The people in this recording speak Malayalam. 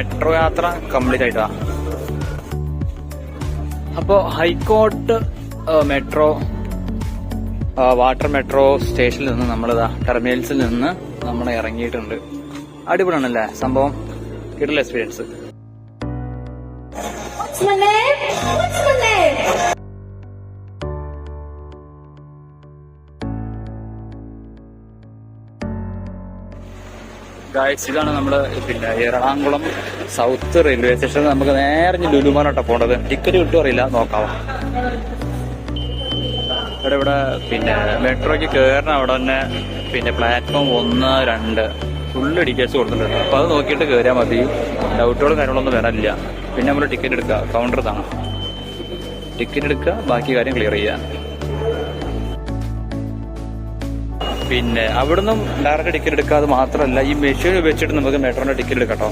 മെട്രോ യാത്ര കംപ്ലീറ്റ് ആയിട്ടാ. അപ്പോ ഹൈക്കോർട്ട് മെട്രോ വാട്ടർ മെട്രോ സ്റ്റേഷനിൽ നിന്ന് നമ്മളിതാ ടെർമിനൽസിൽ നിന്ന് നമ്മൾ ഇറങ്ങിയിട്ടുണ്ട്. അടിപൊളിയാണല്ലേ സംഭവം, കിടിലൻ എക്സ്പീരിയൻസ്. ഗായ്സ്, ഇതാണ് നമ്മള് പിന്നെ എറണാകുളം സൗത്ത് റെയിൽവേ സ്റ്റേഷനിൽ നമുക്ക് നേരെ ലുലുമാലോട്ടാ പോകേണ്ടത്. ടിക്കറ്റ് കിട്ടും അറിയില്ല, നോക്കാം. ഇവിടെ പിന്നെ മെട്രോയ്ക്ക് കയറണം. അവിടെ തന്നെ പിന്നെ പ്ലാറ്റ്ഫോം 1, 2 ഫുള്ള് ടിക്കറ്റ്സ് കൊടുത്തിട്ടുണ്ട്. അപ്പൊ അത് നോക്കിയിട്ട് കയറിയാൽ മതി. ഡൗട്ടുകളും കാര്യങ്ങളൊന്നും വരാനില്ല. പിന്നെ നമ്മൾ ടിക്കറ്റ് എടുക്കുക, കൗണ്ടർ തന്നെ ടിക്കറ്റ് എടുക്കുക, ബാക്കി കാര്യം ക്ലിയർ ചെയ്യാൻ. പിന്നെ അവിടുന്ന് ഡയറക്റ്റ് ടിക്കറ്റ് എടുക്കാതെ മാത്രമല്ല, ഈ മെഷീൻ വെച്ചിട്ട് നമുക്ക് മെട്രോന്റെ ടിക്കറ്റ് എടുക്കാം കേട്ടോ.